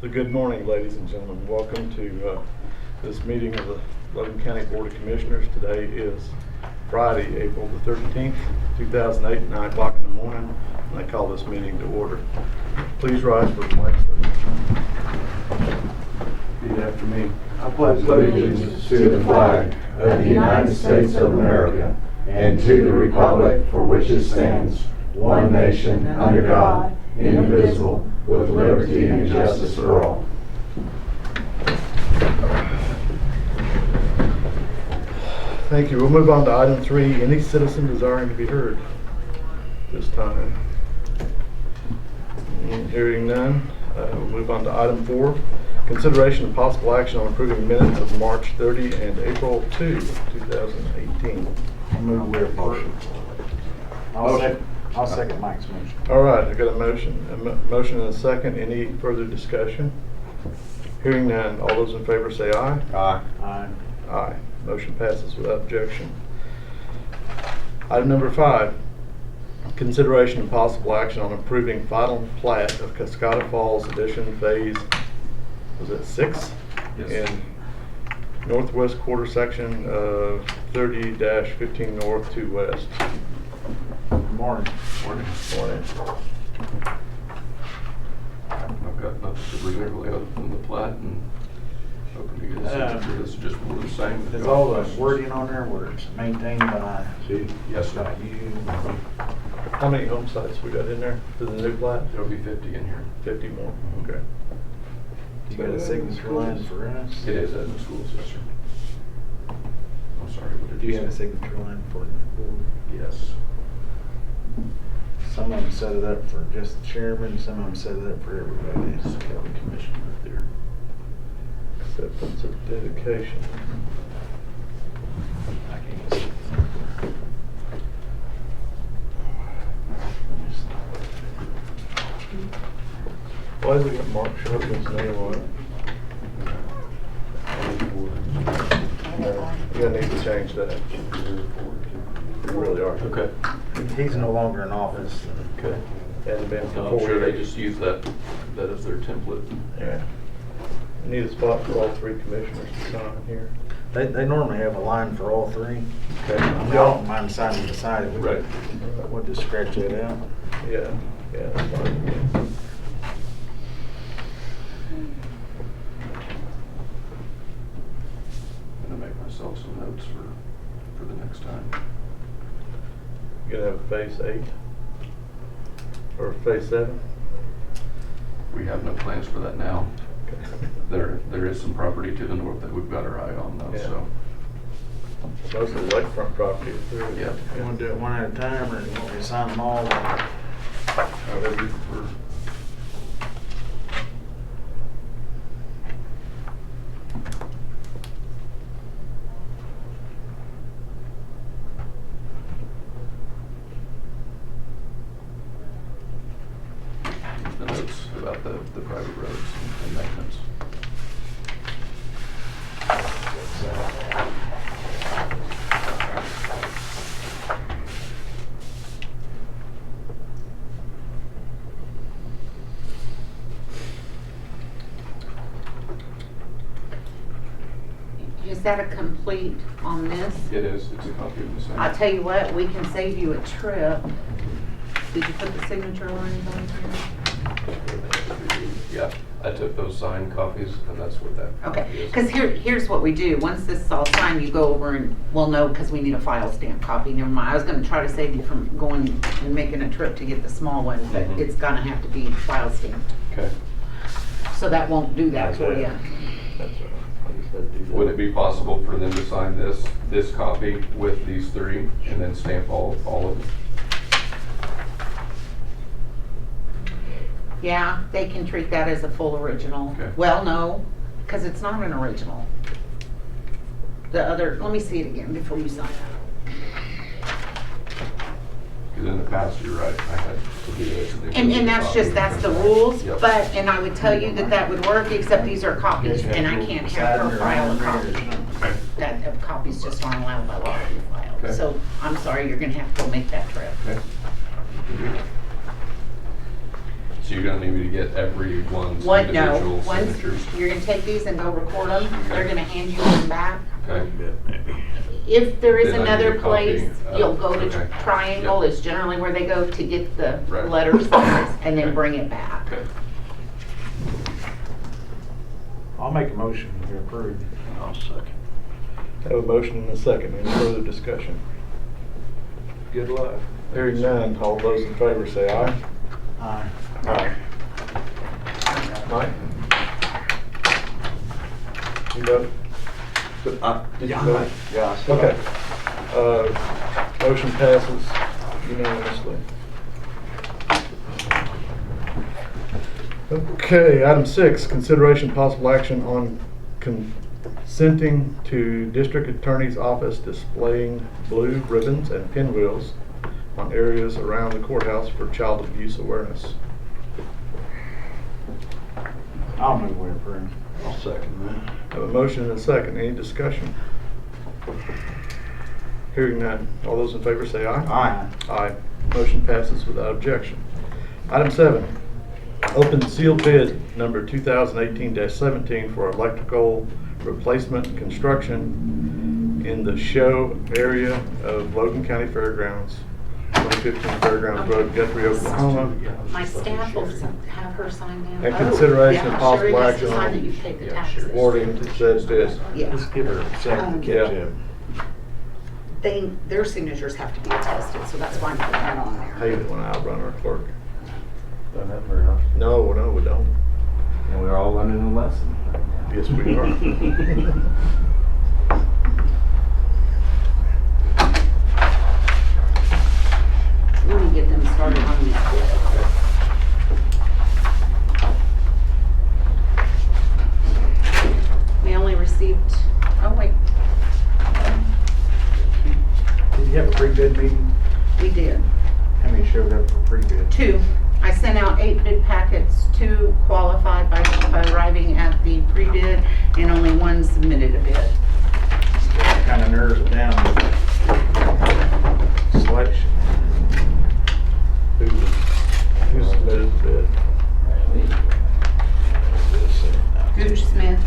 So good morning, ladies and gentlemen. Welcome to this meeting of the Logan County Board of Commissioners. Today is Friday, April the 13th, 2008, 9 o'clock in the morning, and I call this meeting to order. Please rise for the flag salute. Repeat after me. I pledge allegiance to the flag of the United States of America and to the republic for which it stands, one nation, under God, indivisible, with liberty and justice for all. Thank you. We'll move on to item 3. Any citizen desiring to be heard this time? Hearing none, we'll move on to item 4. Consideration of possible action on approving minutes of March 30 and April 2, 2018. Move we approve. I'll second Mike's motion. All right, I got a motion. Motion and a second. Any further discussion? Hearing none, all those in favor say aye. Aye. Aye. Aye. Motion passes without objection. Item number 5. Consideration and possible action on approving final plat of Cascada Falls Edition Phase, was it 6? Yes. In northwest quarter section of 30-15 north to west. Morning. Morning. Morning. I've got nothing to particularly other than the plat and hoping to get a signature. This is just more of the same. Is all the wording on there where it's maintained by Yes, sir. you? How many home sites we got in there to the new plat? There'll be 50 in here. 50 more. Okay. You got a signature line for us? It is at the schools, yes, sir. I'm sorry, what did Do you you have a say? signature line for the board? Yes. Some of them set it up for just the chairman, some of them set it up for everybody. It's the county commission right there. Acceptance of dedication. I can't see. Why does it got Mark Sharpman's name on it? You're gonna need to change that. You really are. Okay. He's no longer in office. Okay. Hasn't been for I'm 4 sure they years. just use that as their template. Yeah. Need a spot for all 3 commissioners to sign here. They normally have a line for all 3. Okay. I don't mind signing beside it. Right. We'll just scratch that out. Yeah, that's fine. I'm gonna make myself some notes for the next time. You gonna have a phase 8? Or phase 7? We have no plans for that now. Okay. There is some property to the north that we've got our eye on though, Yeah. so. Most of the lakefront property is through. Yeah. You want to do it one at a time, or you want me to sign them all? However you prefer. The notes about the private roads and maintenance. Is that a complete on this? It is, it's a copy of the same. I'll tell you what, we can save you a trip. Did you put the signature lines on here? Yeah, I took those signed copies and that's what that Okay, copy is. because here's what we do. Once this is all signed, you go over and, well, no, because we need a file stamp copy. Never mind. I was going to try to save you from going and making a trip to get the small one, but Mhm. it's going to have to be file stamped. Okay. So that won't do that for you. That's right. I just had to do that. Would it be possible for them to sign this copy with these 3 and then stamp all of them? Yeah, they can treat that as a full original. Okay. Well, no, because it's not an original. The other, let me see it again before you sign it. Because in the past, you're right, I had to do this. And that's just, that's the rules, Yep. but, and I would tell you that would work, except these are copies, and I can't have her file a copy. Okay. That copies just aren't allowed by law to be filed. Okay. So, I'm sorry, you're gonna have to go make that trip. Okay. So you're gonna need me to get everyone's What, no, individual once, signatures? you're gonna take these and go record them, they're gonna hand you them back. Okay, If there is Then I need another a copy place, of- you'll go to okay. Triangle Yep. is generally where they go to get the Right. letters and then Okay. bring it back. okay. I'll make a motion to approve. I'll second. Have a motion and a second. Any further discussion? Good luck. Hearing none, all those in favor say aye. Aye. Aye. Mike? You vote? Did you vote? Yeah. Okay. Motion passes unanimously. Okay, item 6, consideration possible action on consenting to District Attorney's Office displaying blue ribbons and pinwheels on areas around the courthouse for child abuse awareness. I'll move we approve. I'll second that. Have a motion and a second. Any discussion? Hearing none. All those in favor say aye. Aye. Aye. Motion passes without objection. Item 7, open sealed bid number 2018-17 for electrical replacement and construction in the show area of Logan County Fairgrounds, 2015 Fairgrounds Road, Guthrie, Oklahoma. My staff will have her sign them. And consideration of Yeah, possible sure, it has to action sign on that you paid the taxes. awarding said bid. Yeah. Let's give her a second to catch Yeah. up. Their signatures have to be attested, so that's why I'm putting that on there. Hate it when I outrun our clerk. Done that very often. No, we don't. And we're all learning a lesson. Yes, we are. Let me get them started on these bids. We only received, oh wait, Did you have a pre-bid meeting? we did. How many showed up for pre-bid? 2. I sent out 8 bid packets, 2 qualified by arriving at the pre-bid, and only 1 submitted a bid. That kind of narrows it down to selection. Who submitted the bid? Gooch Smith.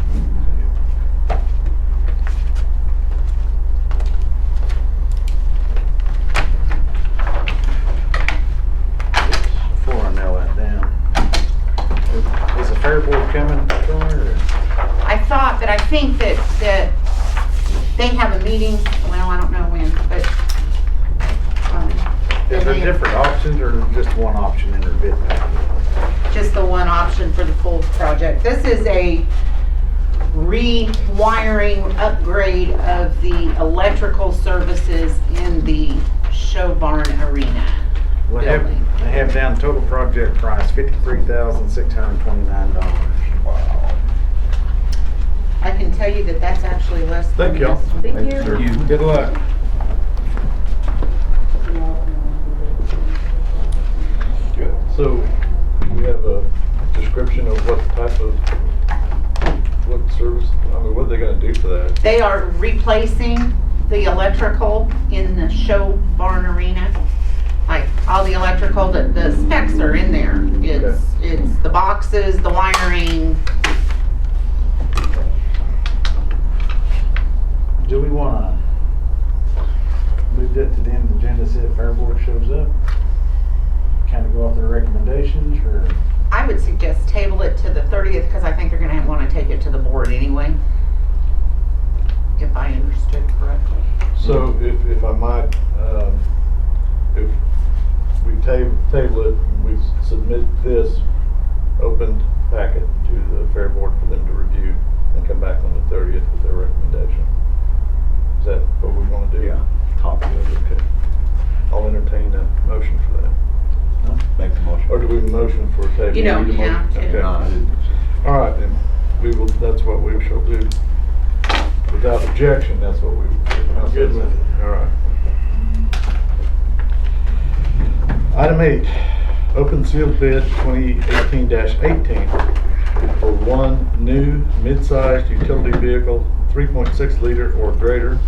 Before I nail that down, is the fair board coming somewhere? I thought, but I think that they have a meeting, well, I don't know when, but. Is there they- different options or just one option in their bid package? Just the one option for the full project. This is a rewiring upgrade of the electrical services in the show barn arena Well, building. they have down total project price $53,629. Wow. I can tell you that that's actually less than Thank y'all. this one. Thank you, sir. Good luck. Good. So, we have a description of what type of, what service, I mean, what are they gonna do for that? They are replacing the electrical in the show barn arena. Like all the electrical, the specs are in there. It's the boxes, the wiring. Do we want to move that to the end of the agenda, see if fair board shows up? Kind of go off their recommendations, or? I would suggest table it to the 30th because I think they're gonna want to take it to the board anyway. If I understood correctly. So, if I might, if we table it, we submit this open packet to the fair board for them to review and come back on the 30th with their recommendation. Is that what we want to do? Yeah, copy of it. Okay. I'll entertain a motion for that. Make the motion. Or do we motion for table? You don't Need a motion? have to. Okay. No, I didn't. All right, then, we will, that's what we shall do. Without objection, that's what we will do. Good with it. All right. Item 8, open sealed bid 2018-18 for one new mid-sized utility vehicle, 3.6 liter or greater,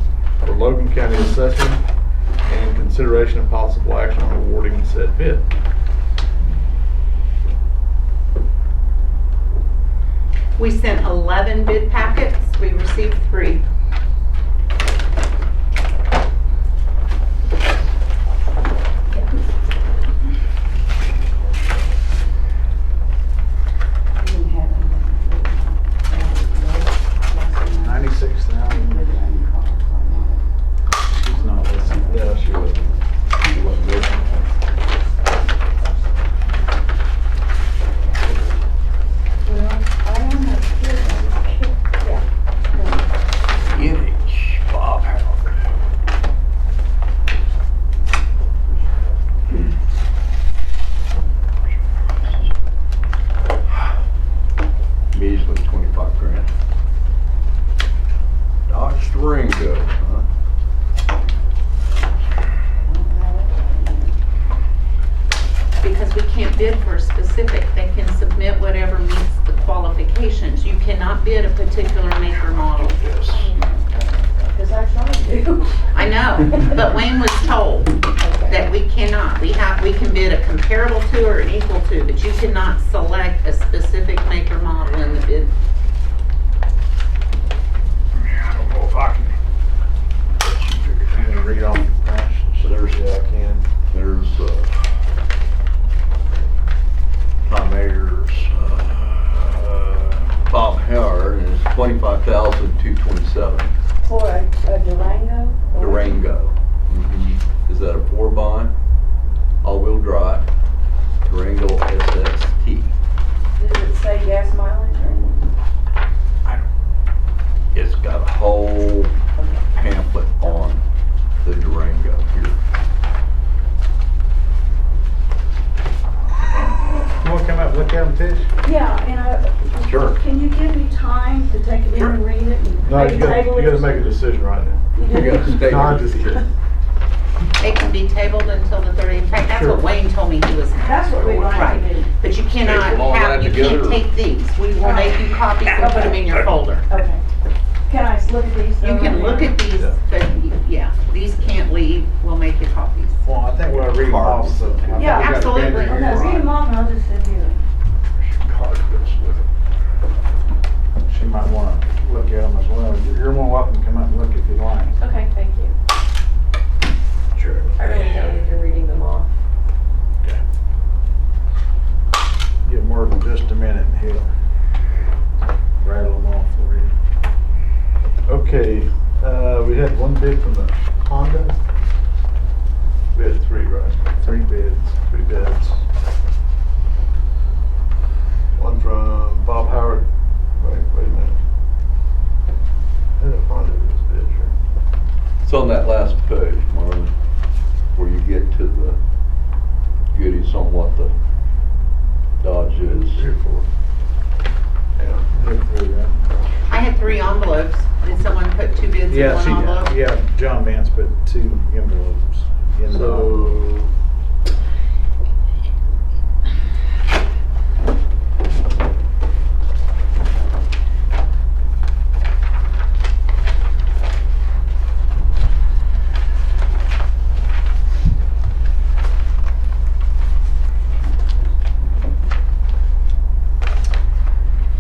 for Logan County Assessor, and consideration of possible action on awarding said bid. We sent 11 bid packets. We received 3. She's not listening. Yeah, she was. She wasn't listening. Bob Howard. Measly 25 grand. Dodge Durango, huh? Because we can't bid for a specific. They can submit whatever meets the qualifications. You cannot bid a particular make or model. Yes. Because I tried to. I know, but Wayne was told that we cannot. We can bid a comparable to or an equal to, but you cannot select a specific make or model in the bid. I don't know if I can. Let you figure You it gonna read off the price? So there's, Yeah, I can. there's, Primaires, Bob Howard, and it's $25,227. For a Durango? or- Durango. Is that a 4x? All-wheel drive. Durango SXT. Does it say gas mileage or anything? It's got a whole pamphlet on the Durango here. You wanna come up and look at them, Tish? Yeah, and Sure. can you give me time to take it in and read it? And No, maybe you gotta table it? make a decision right now. You You gotta do? stay No, I'm here. just kidding. It can be tabled until the 30th. In fact, that's what Sure. Wayne told me he was. That's what we wanted Right. to do. But you cannot Staple all that you can't together. take these. We will make you copies and put them in your folder. Okay. Can I look at these? You can look at these, Yeah. but yeah, these can't leave. We'll make you copies. Well, I think we'll read them off, so. I think we Yeah, got a absolutely. vendor Okay, here. read them off and I'll just sit here. Card goes with it. She might wanna look at them as well. You're more welcome to come up and look if you like. Okay, thank you. Sure. I really don't need you reading them off. Give Morgan just a minute and he'll rattle them off for you. Okay, we had one bid from the Honda. We had 3, right? 3 bids. 3 bids. One from Bob Howard. Wait a minute. I had a Honda this bid here. It's on that last page, Marlon, where you get to the goodies on what the Dodge is. 3 or 4. Yeah. Look through that. I had 3 envelopes. Did someone put 2 bids in Yeah, one she envelope? did. Yeah, John Vance put 2 envelopes in the envelope. So,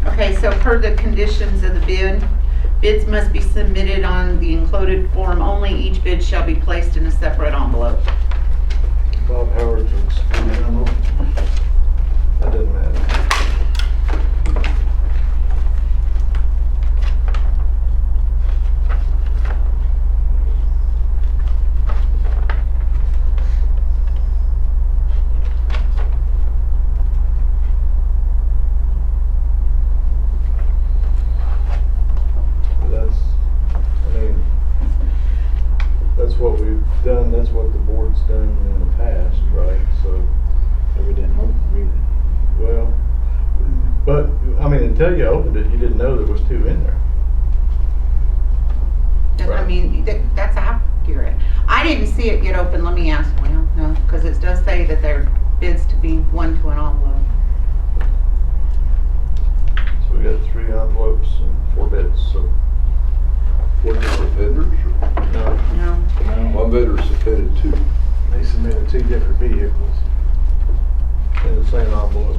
Okay, so per the conditions of the bid, bids must be submitted on the included form only. Each bid shall be placed in a separate envelope. Bob Howard's experimental. That doesn't matter. That's what we've done, that's what the board's done in the past, right? So, So we didn't open them either. well, but, I mean, until you opened it, you didn't know there was 2 in there. I Right. mean, that's accurate. I didn't see it get open. Let me ask. Well, no, because it does say that there are bids to be 1 to an envelope. So we got 3 envelopes and 4 bids, so, What is the vendors? no. No. No, One vendor submitted 2. they submitted 2 different vehicles. In the same envelope.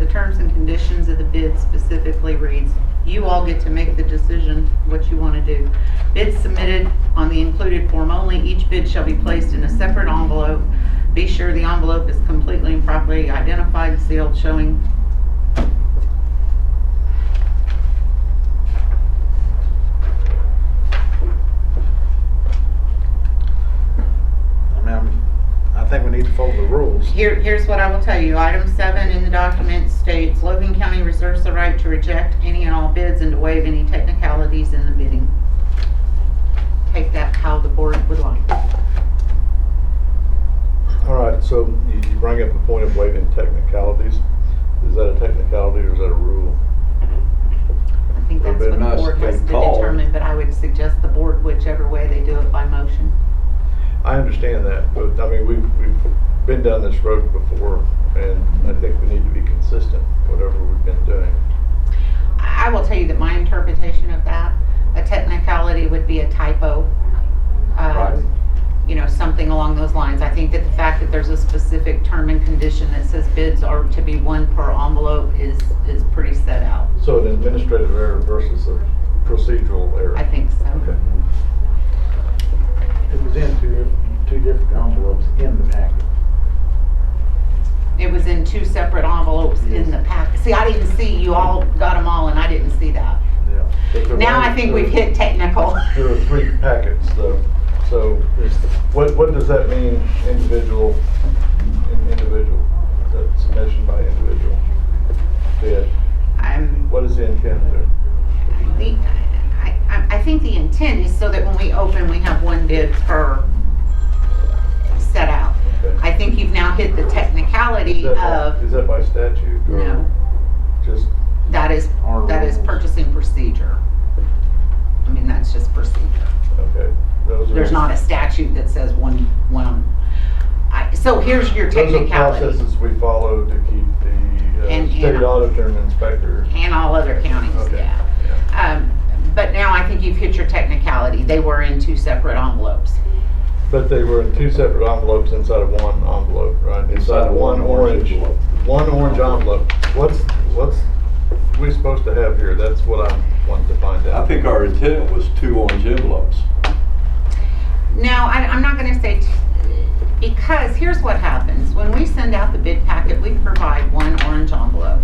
terms and conditions of the bid specifically reads, you all get to make the decision what you want to do. Bids submitted on the included form only. Each bid shall be placed in a separate envelope. Be sure the envelope is completely and properly identified and sealed, showing I think we need to follow the rules. Here's what I will tell you. Item 7 in the document states, Logan County reserves the right to reject any and all bids and to waive any technicalities in the bidding. Take that how the board would like. All right, so you bring up a point of waiving technicalities. Is that a technicality or is that a rule? I think that's Would've what been the nice board if has they to called. determine, but I would suggest the board, whichever way they do it by motion. I understand that, but I mean, we've been down this road before, and I think we need to be consistent, whatever we've been doing. I will tell you that my interpretation of that, a technicality would be a typo. Right. You know, something along those lines. I think that the fact that there's a specific term and condition that says bids are to be one per envelope is pretty set out. So an administrative error versus a procedural error. I think so. Okay. It was in two different envelopes in the packet. It was in 2 separate envelopes in the pack. See, I didn't see, you all got them all and I didn't see that. Yeah. But there Now were- I think we've hit technical. There are 3 packets though, so what does that mean, individual? Is that submission by individual bid? What is the intent there? I think the intent is so that when we open, we have 1 bid per set out. Okay. I think you've now hit the technicality of, Is that by statute? or no, Just, that is Our rules. purchasing procedure. I mean, that's just procedure. okay. Those are- There's not a statute that says one. So here's your Those are technicality. processes we follow to keep the And- state auditor and inspector. And all other counties, Okay. yeah. But now I think you've hit your technicality. They were in 2 separate envelopes. But they were in 2 separate envelopes inside of 1 envelope, right? Inside of one orange envelope. What's we supposed to have here? That's what I'm wanting to find out. I think our intent was 2 orange envelopes. No, I'm not gonna say, because here's what happens. When we send out the bid packet, we provide 1 orange envelope.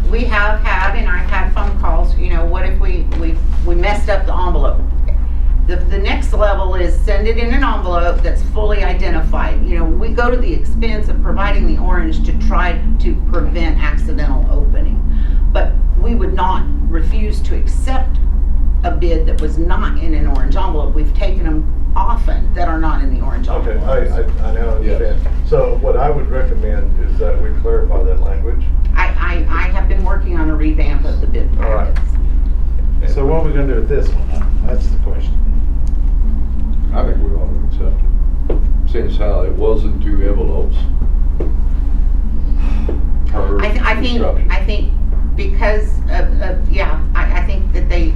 We have had, and I've had phone calls, you know, what if we messed up the envelope? The next level is send it in an envelope that's fully identified. You know, we go to the expense of providing the orange to try to prevent accidental opening. But we would not refuse to accept a bid that was not in an orange envelope. We've taken them often that are not in the orange Okay, envelope. I now understand. Yes. So what I would recommend is that we clarify that language. I have been working on a revamp of the bid All right. packets. So what are we gonna do with this one? That's the question. I think we ought to accept it. Since how it was in 2 envelopes. Per instruction. I think because of yeah, I think that they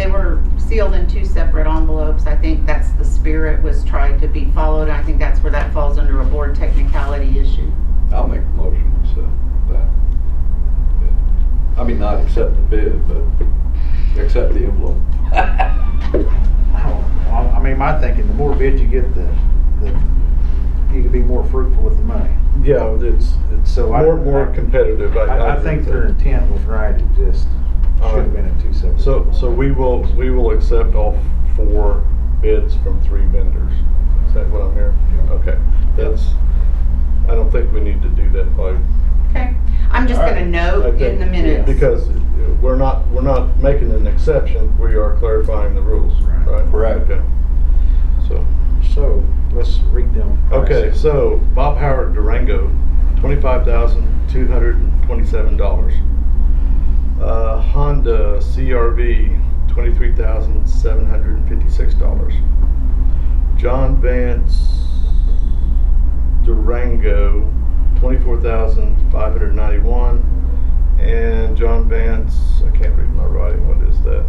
were sealed in 2 separate envelopes. I think that's the spirit was tried to be followed. I think that's where that falls under a board technicality issue. I'll make a motion to accept that. I mean, not accept the bid, but accept the envelope. I mean, my thinking, the more bids you get, the you can be more fruitful with the money. Yeah, it's So more competitive. I agree think with their that. intent was right, it just All should right. have been in 2 separate. So we will accept all 4 bids from 3 vendors. Is that what I'm hearing? Yeah. Okay, I don't think we need to do that by. Okay. I'm just All gonna right. note I think- in the minutes. Because we're not making an exception, we are clarifying the rules, Right. right? Correct. Okay. So, let's read them. Okay, prices. so Bob Howard Durango, $25,227. Honda CRV, $23,756. John Vance Durango, $24,591. And John Vance, I can't read my writing, what is that?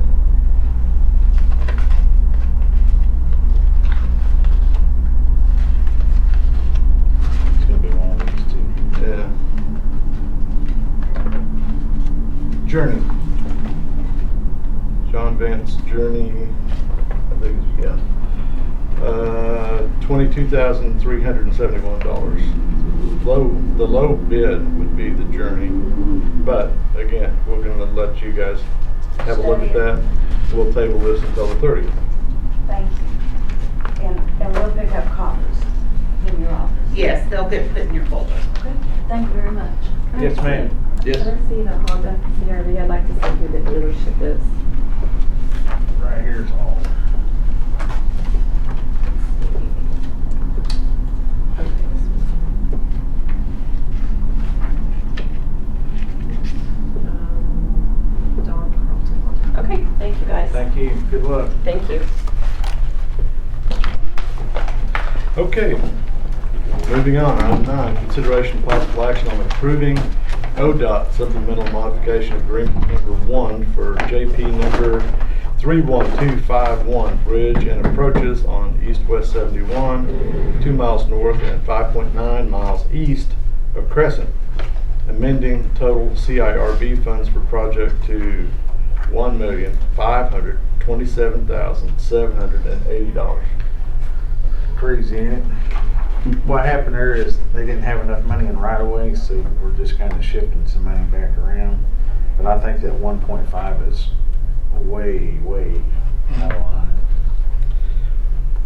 It's gonna be one of these 2. Yeah. Journey. John Vance Journey, I think, yeah. $22,371. The low bid would be the Journey, but again, we're gonna let you guys have a look at that. We'll table this until the 30th. Thank you. And we'll pick up copies in your office. Yes, they'll get put in your folder. Okay, thank you very much. Yes, ma'am. Can I see the Honda CRV? I'd like to see who the dealership is. Right here's all. Don Carlton Honda. Okay, thank you guys. Thank you. Good luck. Thank you. Okay, moving on, item 9, consideration of possible action on approving ODOT supplemental modification agreement number 1 for JP number 31251, bridge and approaches on East-West 71, 2 miles north and 5.9 miles east of Crescent, amending total CIRB funds for project to $1,527,780. Crazy, ain't it? What happened there is they didn't have enough money in right of way, so we're just kind of shifting some money back around. But I think that 1.5 is way, way out of line.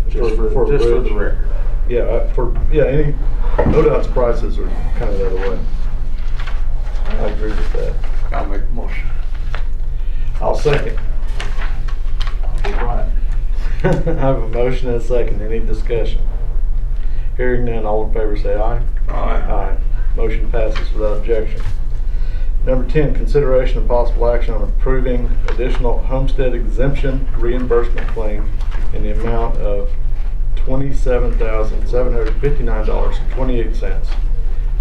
Just for the bridge. record. Yeah, any ODOT's prices are kind of the other way. I agree with that. I'll make a motion. I'll second. Be quiet. I have a motion and a second. Any discussion? Hearing none, all in favor say aye. Aye. Motion passes without objection. Number 10, consideration of possible action on approving additional homestead exemption reimbursement claim in the amount of $27,759.28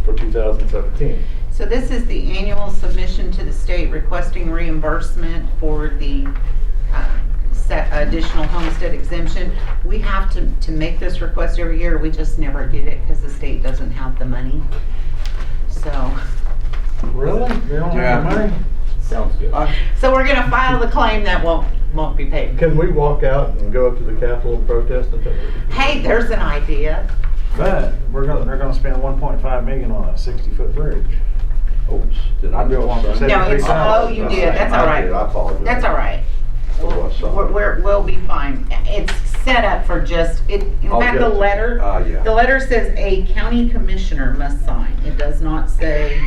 for 2017. So this is the annual submission to the state requesting reimbursement for the additional homestead exemption. We have to make this request every year. We just never get it because the state doesn't have the money. So Really? They don't have the money? Sounds good. so we're gonna file the claim that won't be paid. Can we walk out and go up to the Capitol and protest and Hey, there's an idea. But they're gonna spend 1.5 million on a 60-foot bridge. Oops. Did I built one for No, it's, 73,000. oh, you did. That's all right. I apologize. That's all right. We'll be fine. It's set up for just, in fact, the letter, Yeah. the letter says a county commissioner must sign. It does not say,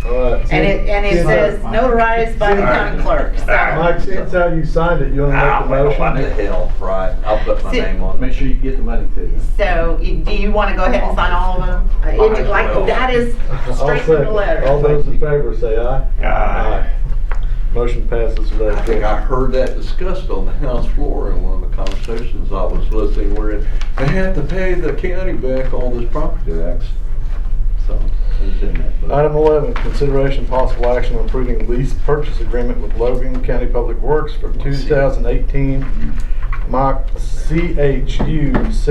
and it says notarized by the county clerk. Mike, So, since how you signed it, you want to make the motion? What the hell, right? I'll put my See- name on it. Make sure you get the money too. do you want to go ahead and sign all of them? That is straight from the letter. All those in favor say aye. Aye. Motion passes without I think I objection. heard that discussed on the House floor in one of the conversations I was listening where they have to pay the county back all this property tax. So, it's in that book. Item 11, consideration of possible action on approving lease purchase agreement with Logan County Public Works for 2018 Mach CHU 613 She's not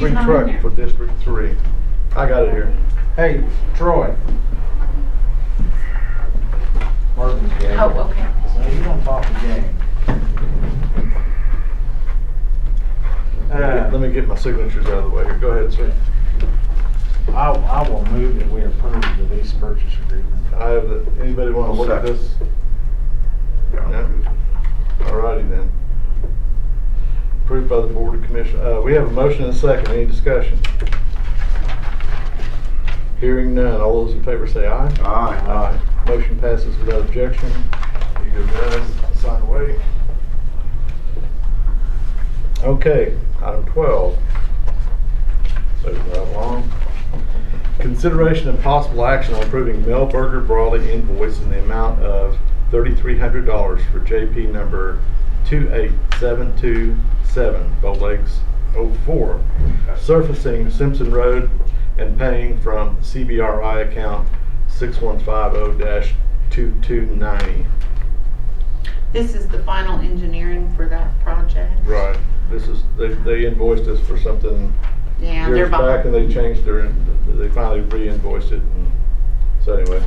in truck there. for District 3. I got it here. Hey, Troy. Marvin's game. Oh, okay. So you don't talk the game. Let me get my signatures out of the way here. Go ahead, sir. I will move that we approve the lease purchase agreement. I have the, anybody want to look at this? No? Alrighty then. Approved by the Board of Commissioners. We have a motion and a second. Any discussion? Hearing none. All those in favor say aye. Aye. Motion passes without objection. You go guys, sign away. Okay, item 12. Moving right along. Consideration and possible action on approving Millburger Brawley invoice in the amount of $3,300 for JP number 28727, Bow Lakes 04, surfacing Simpson Road and paying from CBRI account 6150-2290. This is the final engineering for that project. Right. This is, they invoiced us for something Yeah, they're years back and behind. they changed they finally re-invoiced it. And so anyway,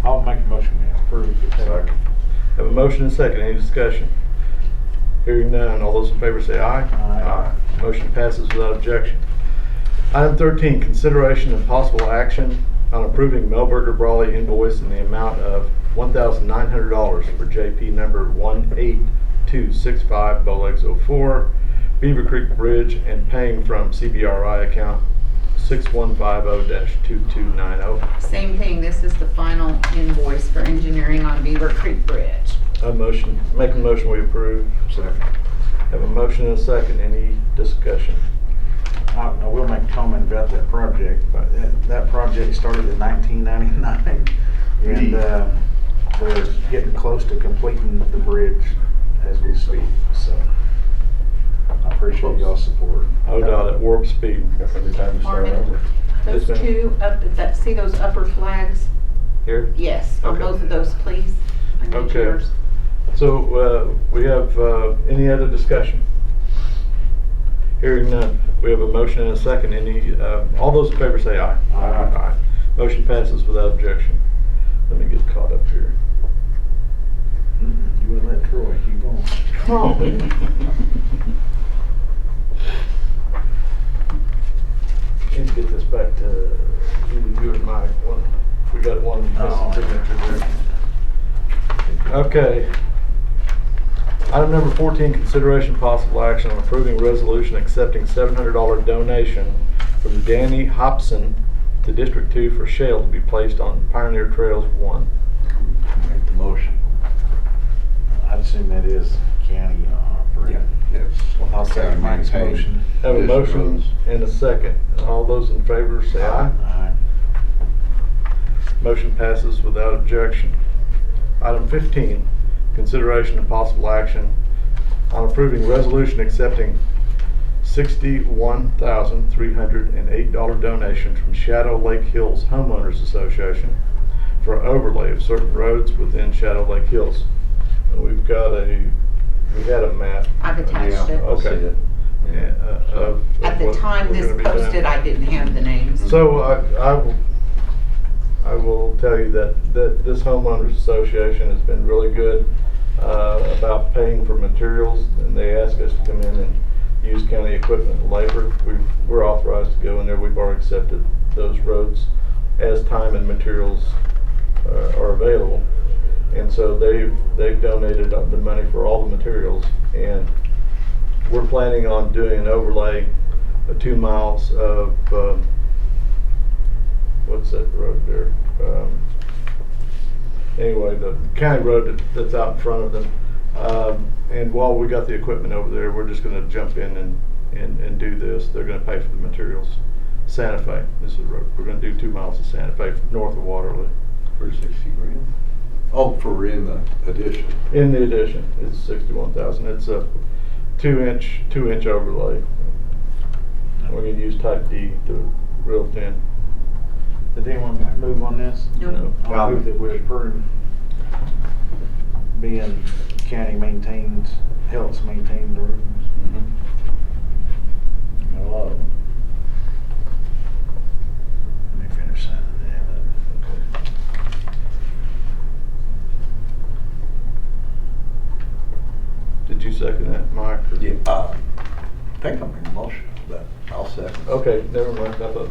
I'll make a motion, man. approve the payment. Have a motion and a second, any discussion? Hearing none, all those in favor say aye. Aye. Motion passes without objection. Item 13, consideration and possible action on approving Melberger Brawley invoice in the amount of $1,900 for JP number 18265 Bowlegs 04, Beaver Creek Bridge, and paying from CBRI account 6150-2290. Same thing, this is the final invoice for engineering on Beaver Creek Bridge. Make a motion we approve. Second. Have a motion and a second, any discussion? I will make a comment about that project. That project started in 1999, and they're getting close to completing the bridge as we speak. So I appreciate y'all's support. No doubt at warp speed. Marvin, those Yes, ma'am. two, see those upper flags? Here? Yes, on Okay. both of those, please. I need Okay. yours. So, we have, any other discussion? Hearing none, we have a motion and a second. All those in favor say aye. Aye. Motion passes without objection. Let me get caught up here. You wouldn't let Troy keep going. Need to get this back to either you or Mike. We got one missing signature there. Okay. Item number 14, consideration possible action on approving resolution accepting $700 donation from Danny Hobson to District 2 for shale to be placed on Pioneer Trails 1. Make the motion. I'd assume that is county operated. Yes. I'll second Mike's motion. Have a motion and a second. All those in favor say aye. Aye. Motion passes without objection. Item 15, consideration and possible action on approving resolution accepting $61,308 donation from Shadow Lake Hills Homeowners Association for overlay of certain roads within Shadow Lake Hills. And we had a map. I've attached it. Okay. Of At the what time we're this gonna be doing. posted, I didn't have the names. So I will tell you that this homeowners association has been really good about paying for materials, and they ask us to come in and use county equipment and labor. We're authorized to go in there. We've already accepted those roads as time and materials are available. And so they've donated the money for all the materials, and we're planning on doing an overlay of 2 miles of what's that road there? Anyway, the county road that's out in front of them. And while we got the equipment over there, we're just gonna jump in and do this. They're gonna pay for the materials. Santa Fe, this is the road. We're gonna do 2 miles of Santa Fe north of Waterloo. For 60 grand? Oh, for in the addition. In the addition, it's 61,000. It's a 2-inch overlay. We're gonna use type D to real thin. Did anyone move on this? Nope. I'll move that we approve being county helps maintain the roads. A lot of them. Let me finish signing that. Did you second that, Mike? or- Yeah, I think I'm in motion, but I'll second. Okay, never mind. I thought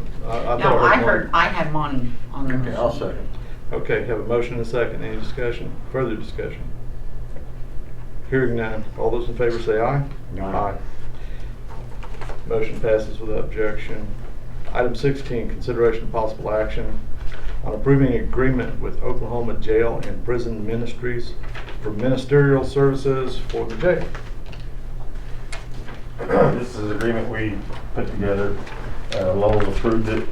No, I Mike. heard, I had Monty on the Okay, I'll motion. second. Okay, have a motion and a second. Any discussion? Further discussion? Hearing none. All those in favor say aye. Aye. Motion passes without objection. Item 16, consideration of possible action on approving agreement with Oklahoma Jail and Prison Ministries for ministerial services for the jail. This is an agreement we put together. Lowell approved it.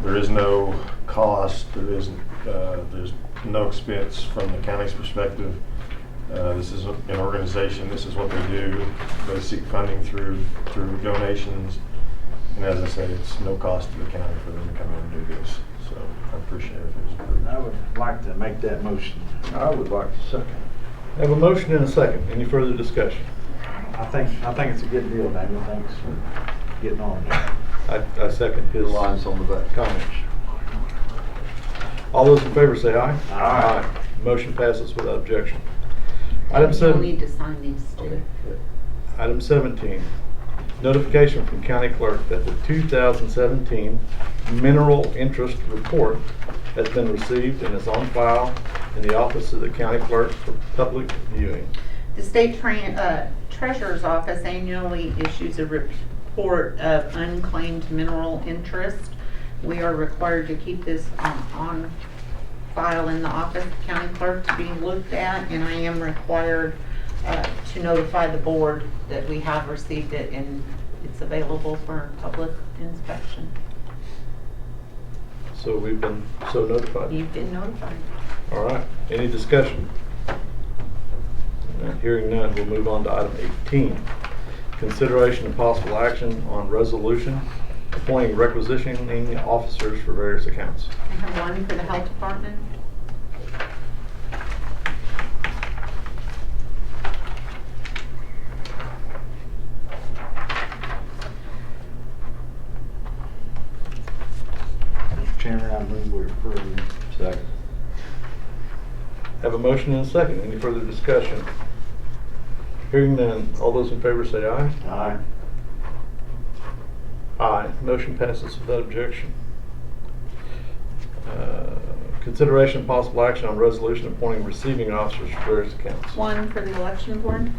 There is no cost. There's no expense from the county's perspective. This is an organization. This is what they do. They seek funding through donations. And as I said, it's no cost to the county for them to come in and do this. So I appreciate it if it was approved. I would like to make that motion. I would like to second. Have a motion and a second. Any further discussion? I think it's a good deal, Damon. Thanks for getting on there. I second The his lines on the back. comments. All those in favor say aye. Aye. Motion passes without objection. Item You'll 7. need to sign these too. Item 17, notification from County Clerk that the 2017 mineral interest report has been received and is on file in the office of the County Clerk for public viewing. The State Treasurer's Office annually issues a report of unclaimed mineral interest. We are required to keep this on file in the office of the County Clerk to be looked at, and I am required to notify the board that we have received it and it's available for public inspection. So we've been so notified. You've been notified. All right, any discussion? Hearing none, we'll move on to item 18. Consideration and possible action on resolution appointing requisitioning officers for various accounts. I have one for the health department. Mr. Chairman, I move we approve. Second. Have a motion and a second. Any further discussion? Hearing none, all those in favor say aye. Aye. Aye. Motion passes without objection. Consideration and possible action on resolution appointing receiving officers for various accounts. One for the election board.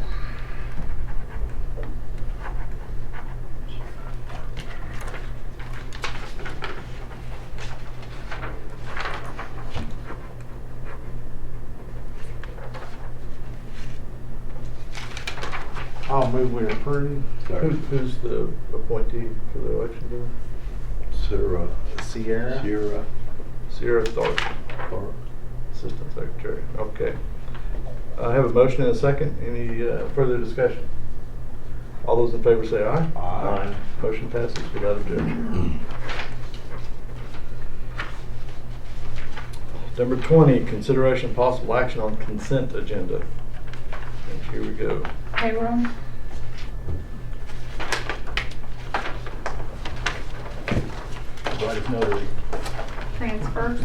I'll move we approve. Who's the appointee for the election board? Sarah. Sierra. Sierra Tharp, Assistant Secretary. Okay. I have a motion and a second. Any further discussion? All those in favor say aye. Aye. Motion passes without objection. Number 20, consideration and possible action on consent agenda. And here we go. Payroll. Everybody's notary. Transfers.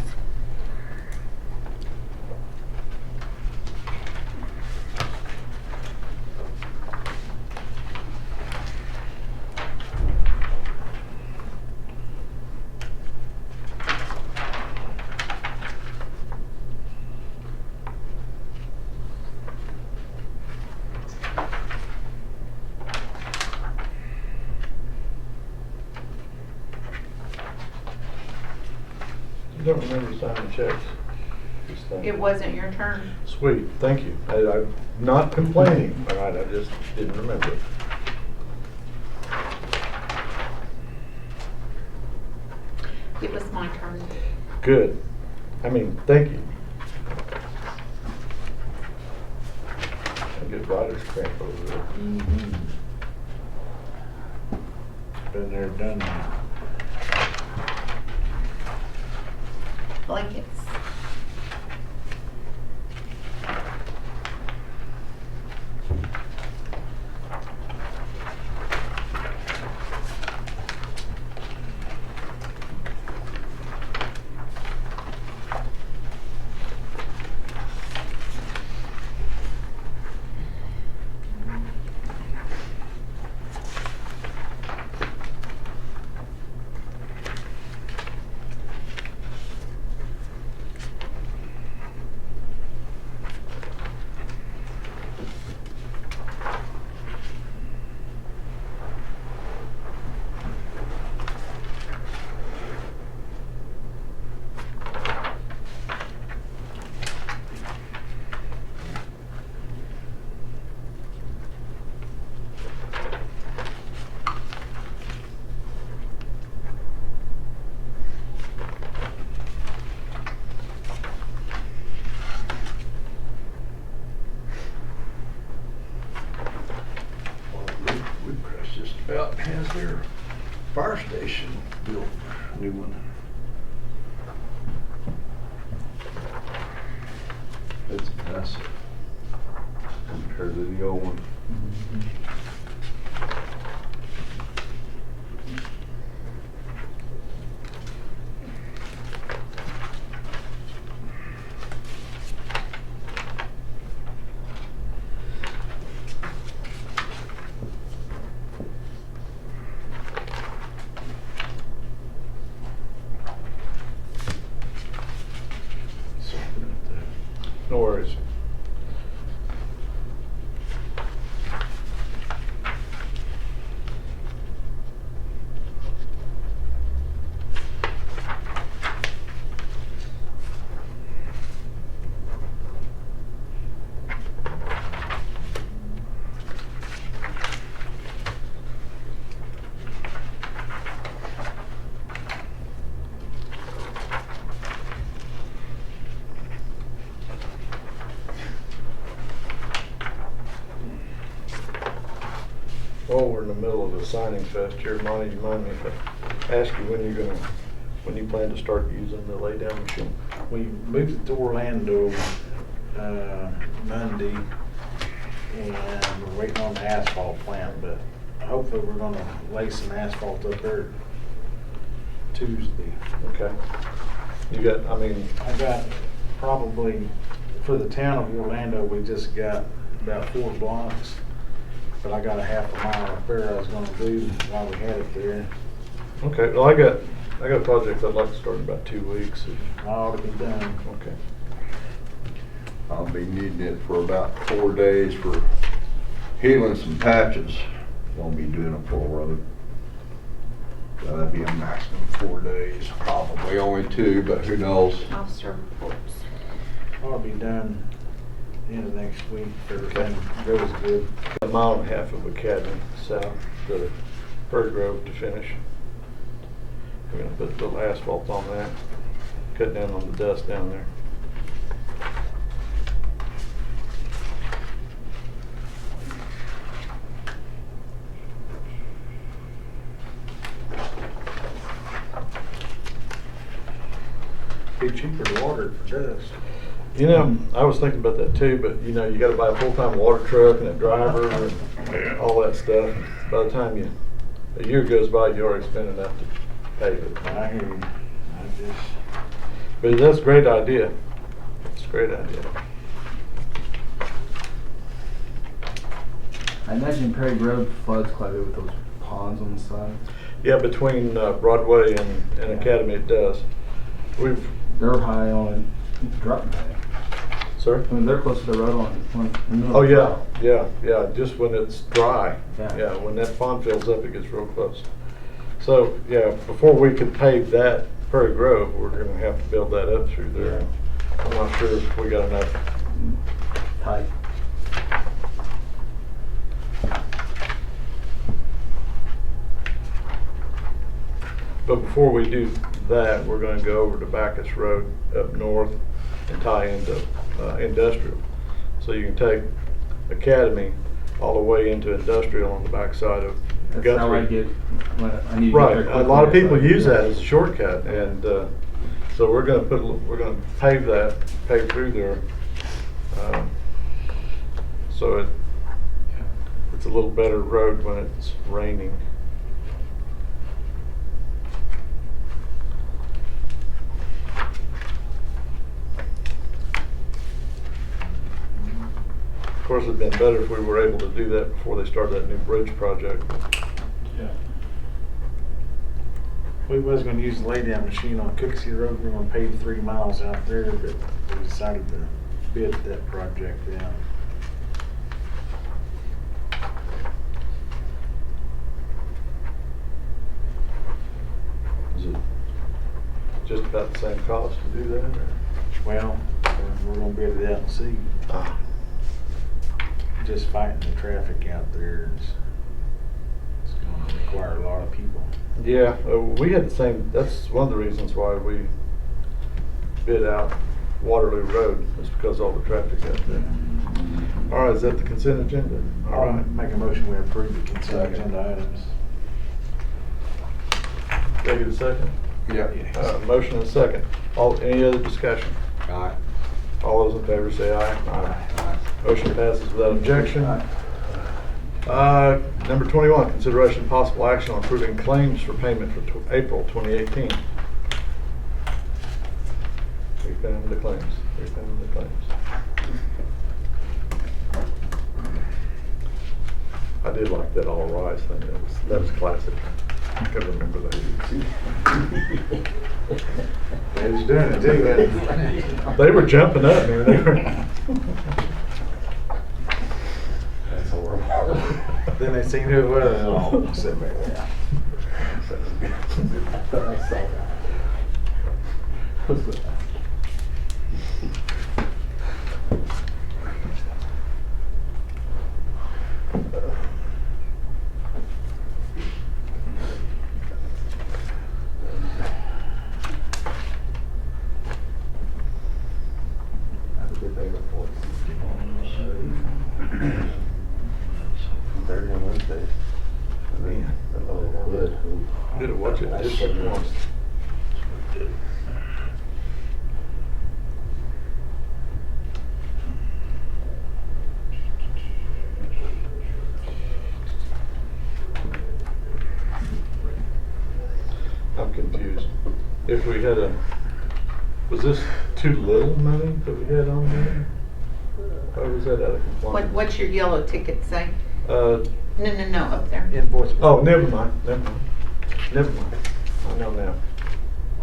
You don't remember signing checks this time? It wasn't your turn. Sweet, thank you. I'm not complaining, all right, I just didn't remember. It was my turn. Good. I mean, thank you. I get writer's cramp over there. Been there, done that. Blankets. Woodcrest just about has their fire station built, new one. It's a mess compared to the old one. While we're in the middle of the signing fest here, Monty, you mind me if I ask you when you plan to start using the lay-down machine? We moved it to Orlando, Monday, and we're waiting on the asphalt plant, but hopefully we're gonna lay some asphalt up there Tuesday. Okay. You got, I mean, I got probably, for the town of Orlando, we just got about 4 blocks, but I got a half a mile up there I was gonna do while we had it there. okay, well, I got a project I'd like to start in about 2 weeks. I ought to be done. Okay. I'll be needing it for about 4 days for healing some patches. Won't be doing a full road. That'd be a maximum 4 days, probably only 2, but who knows? Officer reports. I'll be done end of next week if everything goes good. A mile and a half of Academy south to Fairgrounds to finish. We're gonna put a little asphalt on that, cut down on the dust down there. Be cheaper to water it for dust. You know, I was thinking about that too, but you know, you gotta buy a full-time water truck and a driver and all that stuff. By the time a year goes by, you already spent enough to pay it. I hear you. But that's a great idea. It's a great idea. I imagine Perry Road floods quite a bit with those ponds on the side. Yeah, between Broadway and Academy it does. They're high on drop. Sir? I mean, they're close to the road on. Oh, yeah, just when it's dry. Yeah. When that pond fills up, it gets real close. So, yeah, before we can pave that Prairie Grove, we're gonna have to build that up through there. I'm not sure if we got enough. Tight. But before we do that, we're gonna go over to Bacchus Road up north and tie into industrial. So you can take Academy all the way into industrial on the backside of That's Guthrie. how I get when I need to Right, get there a lot of quickly, people so, use yeah. that as a shortcut, and so we're gonna pave through there. So it's a little better road when it's raining. Of course, it'd been better if we were able to do that before they started that new bridge project. Yeah. We was gonna use the lay-down machine on Cooksey Road. We were gonna pave 3 miles out there, but we decided to bid that project out. Is it just about the same cost to do that? Or? Well, we're gonna bid it out and see. Just fighting the traffic out there is, it's gonna require a lot of people. Yeah, we had the same, that's one of the reasons why we bid out Waterloo Road, is because all the traffic out there. All right, is that the consent agenda? All I'll right. make a motion, we approve the consent Second. agenda items. Can I get a second? Yeah. Motion and a second. Any other discussion? Aye. All those in favor say aye. Aye. Motion passes without objection. Number 21, consideration of possible action on approving claims for payment for April 2018. Repayment of the claims. Repayment of the claims. I did like that all rise thing. That was classic. I can remember that. They was doing it too. They were jumping up, man. They were. That's horrible. Then they seen who it was, and all sit back there. That's a good day report. Thursday and Wednesday. Good. Did it, watch it, just like once. I'm confused. If we had was this too little money that we had on there? Or was that out of compliance? What's your yellow ticket say? Uh, No, up there. Invoice. oh, never mind. I know now.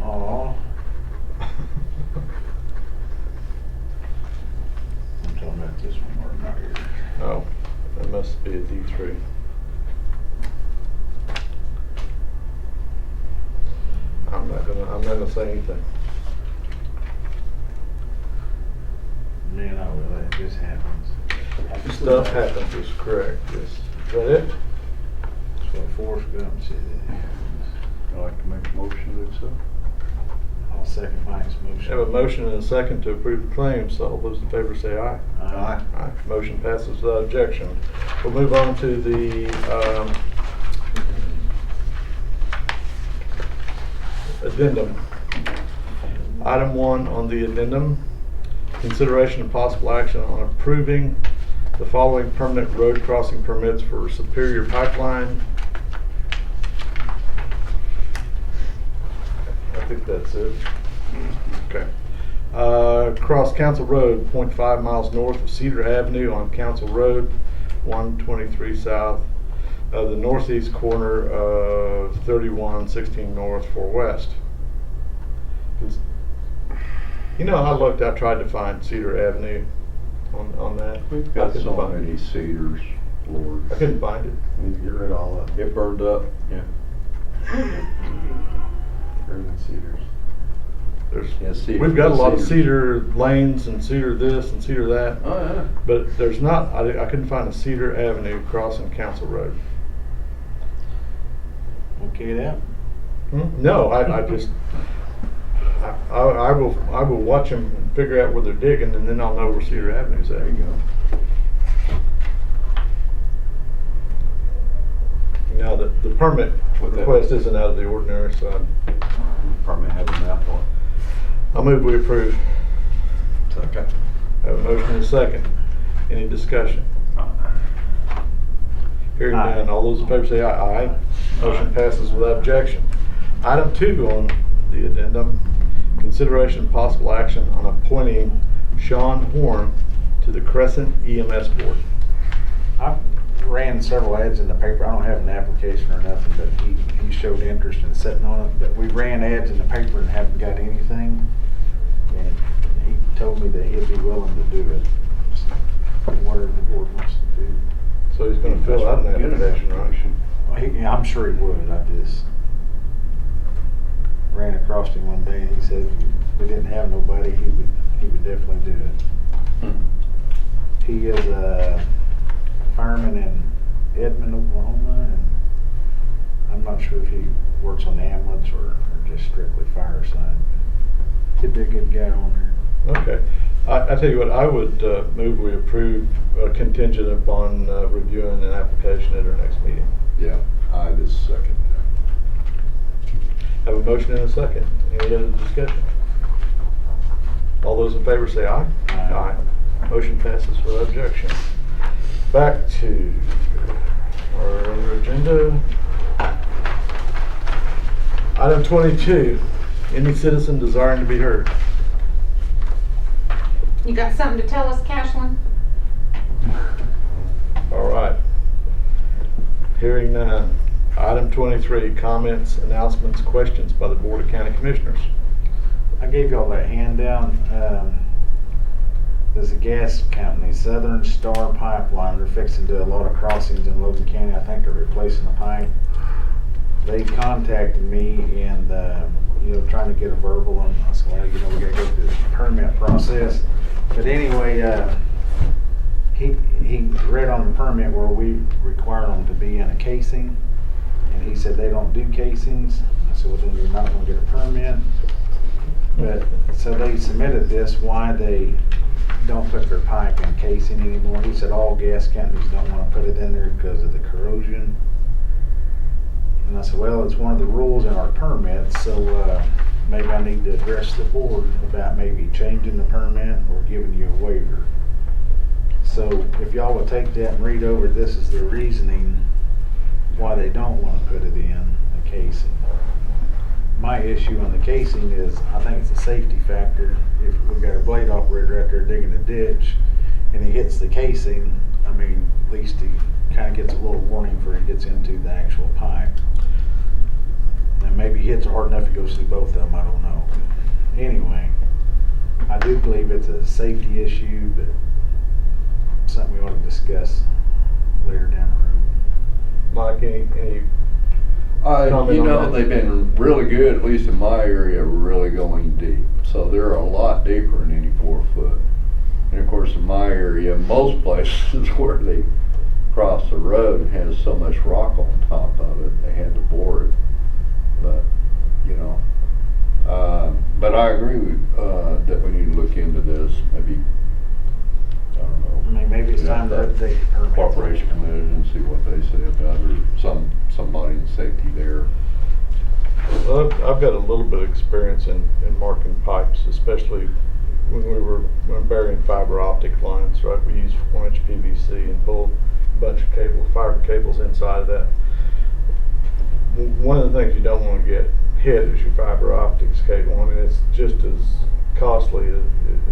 Oh. I'm talking about this one, or not here. Oh, that must be a D3. I'm not gonna say anything. Man, I will, that just happens. Stuff happens is correct, yes. Is that it? That's what Forrest Gump said. I'd like to make a motion to accept. I'll second Mike's motion. Have a motion and a second to approve the claims. So all those in favor say aye. Aye. Aye. Motion passes without objection. We'll move on to the addendum. Item 1 on the addendum, consideration of possible action on approving the following permanent road crossing permits for Superior Pipeline. I think that's it. Okay. Cross Council Road, 0.5 miles north of Cedar Avenue on Council Road, 123 south of the northeast corner of 3116 North 4 West. You know, I tried to find Cedar Avenue on that. We've I got couldn't so find it. many cedars, Lord. I couldn't find it. We need to get rid of all of it. It burned up. Yeah. Burning cedars. Yeah, cedar. We've got a lot of Cedars. cedar lanes and cedar this and cedar that, Oh, yeah. but there's not, I couldn't find a Cedar Avenue crossing Council Road. Okay, that? No, I just, I will watch them and figure out where they're digging, and then I'll know where Cedar Avenue's at. There you go. Now, the permit With that- request isn't out of the ordinary, so Probably have a mouth on. I'll move we approve. Second. Have a motion and a second. Any discussion? Hearing Aye. none, all those in favor say aye. Aye. Motion passes without objection. Item 2 on the addendum, consideration and possible action on appointing Sean Horn to the Crescent EMS Board. I ran several ads in the paper. I don't have an application or nothing, but he showed interest in sitting on it. But we ran ads in the paper and haven't got anything. And he told me that he'd be willing to do it. So, whatever the board wants to do. So he's gonna fill out an application, right? Well, yeah, I'm sure he would. I just ran across him one day and he said if we didn't have nobody, he would definitely do it. He is a fireman in Edmond, Oklahoma, and I'm not sure if he works on the ambulance or just strictly fire side. He'd be a good guy on there. Okay. I tell you what, I would move we approve contingent upon reviewing an application at our next meeting. Yeah, I just second Have a motion and a second. Any other discussion? All those in favor say aye. Aye. Motion passes without objection. Back to our other agenda. Item 22, any citizen desiring to be heard. You got something to tell us, Cashlin? All right. Hearing none. Item 23, comments, announcements, questions by the Board of County Commissioners. I gave y'all that handout. There's a gas company, Southern Star Pipeline. They're fixing to do a lot of crossings in Logan County. I think they're replacing the pipe. They contacted me and, trying to get a verbal, and I said, well, we gotta go through the permit process. But anyway, he read on the permit where we require them to be in a casing, and he said they don't do casings. I said, well, then you're not gonna get a permit. But, so they submitted this, why they don't put their pipe in casing anymore. He said all gas companies don't wanna put it in there because of the corrosion. And I said, well, it's one of the rules in our permits, so maybe I need to address the board about maybe changing the permit or giving you a waiver. So if y'all would take that and read over, this is the reasoning why they don't want to put it in the casing. My issue on the casing is, I think it's a safety factor. If we've got a blade operator out there digging a ditch and he hits the casing, I mean, at least he kind of gets a little warning before he gets into the actual pipe. And maybe he hits it hard enough to go see both of them, I don't know. But anyway, I do believe it's a safety issue, but something we ought to discuss later down the road. Mike, any comment You on know, that? they've been really good, at least in my area, really going deep. So they're a lot deeper than any 4 foot. And of course, in my area, most places where they cross the road has so much rock on top of it, they had to bore it. But, you know, but I agree with, that we need to look into this, maybe, I don't know. I mean, maybe it's time to update the permit. Corporation Commission and see what they say about it, or somebody in safety there. Well, I've got a little bit of experience in marking pipes, especially when burying fiber optic lines, right? We use 4-inch PVC and pull a bunch of fiber cables inside of that. One of the things you don't want to get hit is your fiber optics cable. I mean, it's just as costly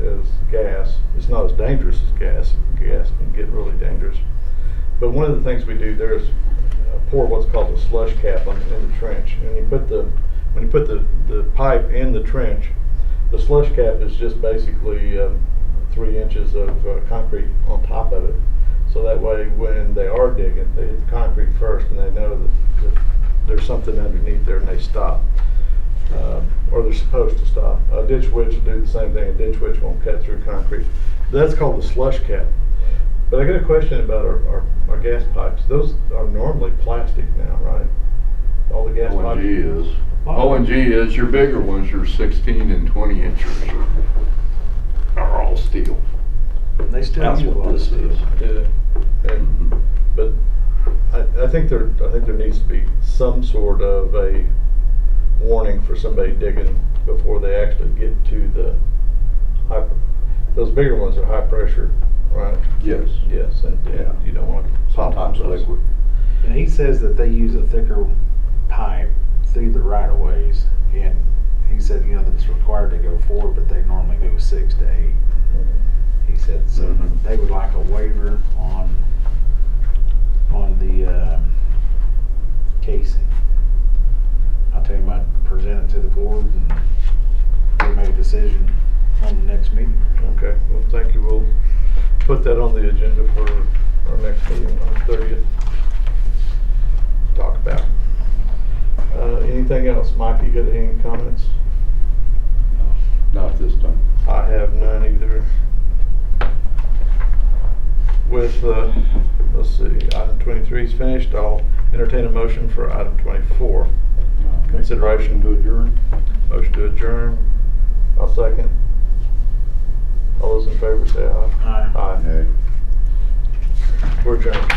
as gas. It's not as dangerous as gas. Gas can get really dangerous. But one of the things we do there is pour what's called a slush cap in the trench. And when you put the pipe in the trench, the slush cap is just basically 3 inches of concrete on top of it. So that way, when they are digging, they hit the concrete first, and they know that there's something underneath there, and they stop. Or they're supposed to stop. A ditch witch will do the same thing. A ditch witch won't cut through concrete. That's called the slush cap. But I got a question about our gas pipes. Those are normally plastic now, right? All the gas pipes. O&G is, your bigger ones, your 16 and 20 inches are all steel. They still That's use a what lot of this steel. is. Yeah. But I think there needs to be some sort of a warning for somebody digging before they actually get to the those bigger ones are high pressure, right? Yes. Yes, and you don't want to pop Sometimes those. liquid. And he says that they use a thicker pipe through the right of ways. And he said, you know, that it's required to go 4, but they normally go 6 to 8. He said, so they would like a waiver on the casing. I'll tell you, I'd present it to the board and they make a decision on the next meeting. Okay, well, thank you. We'll put that on the agenda for our next meeting on the 30th. Talk about. Anything else? Mike, you got any comments? No, not this time. I have none either. With, let's see, item 23 is finished. I'll entertain a motion for item 24. Consideration to adjourn. Motion to adjourn. I'll second. All those in favor say aye. Aye. Aye. We're adjourned.